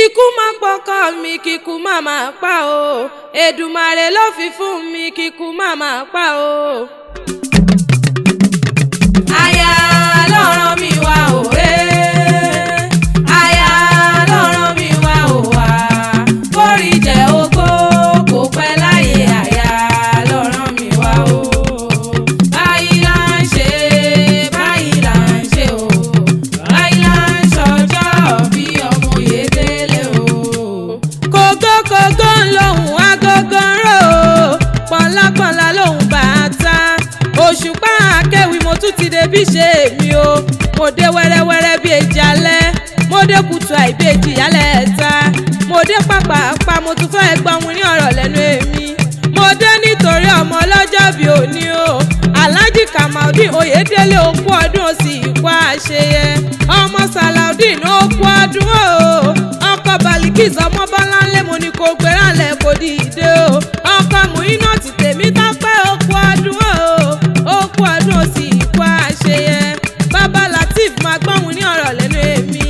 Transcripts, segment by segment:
kíkú má pọkọ mi kíkú má máa pa o Èdùmàrè ló fi fún mi kíkú má máa pa o. Aya ló rán mi wá o aya ló rán mi wá o wá kórì jẹ ogbó kò pẹ́ láyé aya ló rán mi wá o. Báyìí là ń ṣe o báyìí là ń ṣọjọ́ bí ọmọ Oyèdélé o. Kògókògó lòun agogo ń rò ó pọ̀nlápọ̀nlá lòun bàtà òṣùpá akéwì mo tún ti dé bí ṣe mi o. Mo dé wẹ́rẹ́wẹ́rẹ́ bí èjì alẹ́ mo dé kùtù àìbí èjì yálẹ̀ ẹ̀ta mo dé pàpàpà mo tún fẹ́ gbọ́ ohun ní ọ̀rọ̀ lẹ́nu èmi. Mo dé nítorí ọmọ ọlọ́jọ́ bí òní o Alhaji Kamaldeen Oyèdélé ó kú ọdún ó sì kú àṣeyẹ. Ọmọ Salaudeen ó kú ọdún o ọkọ Balikis ọmọ Bọ́láńlé mo ní kó gbérànlẹ̀ kó dìde o. Ọkọ Muinat Tèmítọ́pẹ́ ó kú ọdún ó kú ọdún ó sì kú àṣeyẹ. Bàbá Lateef máa gbọ́hùn ní ọ̀rọ̀ lẹ́nu èmi.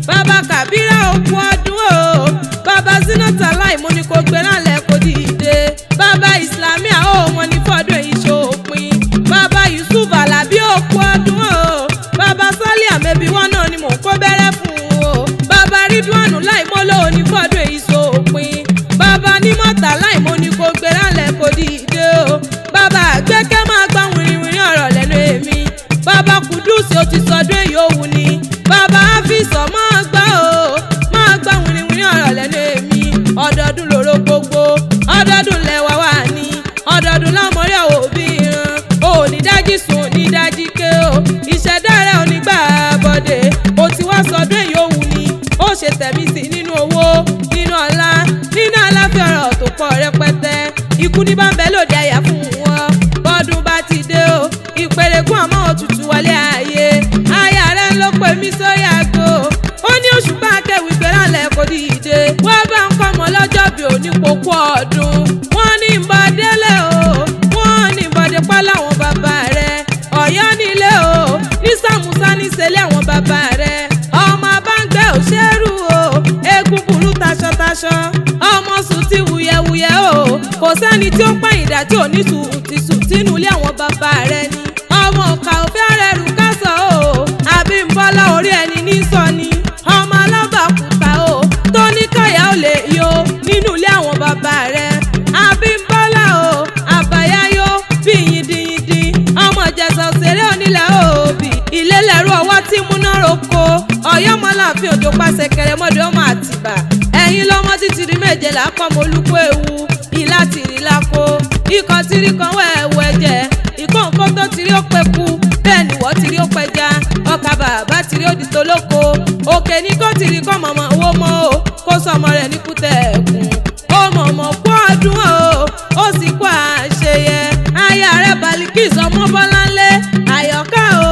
Bàbá Kabira ó kú ọdún o bàbá Zinat Alai mo ní kó gbérànlẹ̀ kó dìde. Bàbá Islamia ó wọn ní fọ́dún èyí ṣòpin. Bàbá Yusuf Alabi ó kú ọdún o bàbá Sálí àmẹ́bí wọn náà ni mò ń kó bẹ́rẹ́ fún o. Bàbá Ridwan Láìmọ́lò ní fọ́dún èyí ṣòpin. Bàbá Nímọ̀tà Láìmọ́ ní kó gbérànlẹ̀ kó dìde o. Bàbá Àgbẹ̀kẹ́ máa gbọ́ wìrìwìrì ọ̀rọ̀ lẹ́nu èmi. Bàbá Kùdùsì ó ti sọdún èyí òwú ni. Bàbá Áfíìsọ̀ máa gbọ́ wìrìwìrì ọ̀rọ̀ lẹ́nu èmi. Ọdọọdún lóró gbogbo ọdọọdún lẹ́wà wà ní ọdọọdún lámọ̀rí àwọn òbí ran o ní dájí sùn ní dájí ké o. Ìṣẹ̀dá rẹ̀ ò ní gbà bọ́dé o ti wá sọdún èyí òwú ni. Ó ṣe tẹ̀mí sí nínú owó nínú ọlá nínú aláfíà ọ̀rọ̀ tó pọ̀ rẹpẹtẹ. Ikú ní bá ń bẹ lóde àyà fún wọn bọ́dún bá ti dé o. Ìpèrègùn àmọ́ òtútù wọlé ayé aya rẹ̀ ló pè mí sórí àgbo. Ó ní Òṣùpá akéwì gbérànlẹ̀ kó dìde wọ́n bá ń kọ́ ọmọ lọ́jọ́ bí òní pòkú ọdún. Wọ́n ní Ìbàdélé o wọ́n ní Ìbàdépá láwọn bàbá rẹ̀ Ọ̀yọ́ nílé o ní Sàmúsá ní sẹ́lẹ̀ àwọn bàbá rẹ̀. Ọmọ Abáǹgbẹ́ òṣèrú o eégún burú taṣọtaṣọ ọmọ sùn ti wuyẹwuyẹ o kò sẹ́ni tí ó pààyàn dá tí ò ní sùn tínú ilé àwọn bàbá rẹ̀ ni. Ọmọ ọ̀kà òfin rẹ̀ rù kásọ̀ o Abímbọ́lá orí ẹni ní sọ ni. Ọmọ alábàkúta o tó ní káyà ó lè yọ nínú ilé àwọn bàbá rẹ̀. Abímbọ́lá o àbáyáyó bí yìndínyìndín ọmọ Ìjẹ̀ṣà òṣèré onílẹ̀ òbí. Ilé lẹ́rú ọwọ́ tí múná roko Ọ̀yọ́ mọ́láàfin òjò pàṣẹ kẹrẹmọdé ọmọ Àtìbà. Ẹ̀yin lọ́mọ títí rí méje làákọ́ mo olúkú ewu ìlà tìrì lákò ikọ̀ tìrì kan wẹ̀ẹ̀wẹ̀ ẹ̀jẹ̀ ìkọ́ nǹkan tó tìrì ó pẹ́kú bẹ́ẹ̀ ni wọ́n tìrì ó pẹja ọkà bàbá tìrì ó di tolóko òkè ní kó tìrì kọ́ mọ̀mọ́ owó mọ́ o kó sọmọ rẹ̀ ní kútẹ́ ẹ̀kún ó mọ̀mọ́ kú ọdún o ó sì kú àṣeyẹ. Aya rẹ̀ Balikis ọmọ Bọ́láńlé Àyọ̀ká o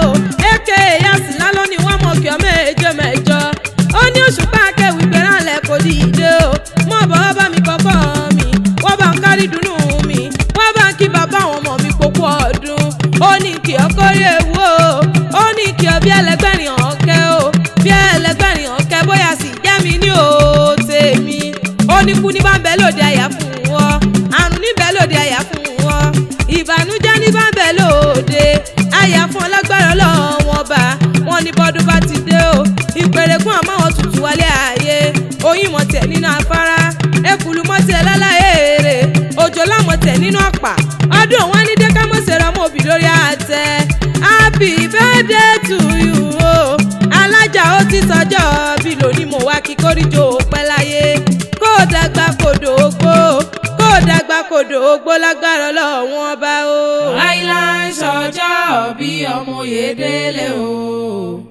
èké Yásìlá ló ní wọ́n mọ̀ kí ọ méje mẹ́jọ. Ó ní Òṣùpá akéwì gbérànlẹ̀ kó dìde o mọ̀ bọ́ bá mi kọ́kọ́ mi wọ́n bá ń kárí dùnú mi wọ́n bá ń kí bàbá àwọn ọmọ mi pòkú ọdún. Ó ní kí ọ kórè ewu o ó ní kí ọ bí ẹlẹgbẹ́rin ọ̀kẹ́ o bí ẹlẹgbẹ́rin ọ̀kẹ́ bóyá sì jẹ́ mi ní o tèmi. Ó ní kú ní bá ń bẹ lóde àyà fún wọn àrùn níbẹ̀ lóde àyà fún wọn ìbànújẹ́ ní bá ń bẹ lóde àyà fún ọlọ́gbàrá lọ́wọ́n bá wọn ní bọ́dún bá ti dé o. Ìpèrègùn àmọ́ wọn tutù wálé ayé oyin mọ̀ tẹ̀ nínú afárá ekulu mọ̀ tẹ̀ láláyé èrè òjò lámọ̀ tẹ̀ nínú ọ̀pá ọdún wọn ní dẹ́ká mọ̀ sẹ̀rọ̀ ọmọ òbí lórí àtẹ. Happy birthday to you o alájà ó ti sọjọ́ bí lónìí mo wá kí kórìjò pẹ́ láyé kó dàgbà kòdò ògbó kó dàgbà kòdò ògbó lágbára Ọlọ́run ọba o. Àìlà ń ṣọjọ́ bí ọmọ Oyèdélé o.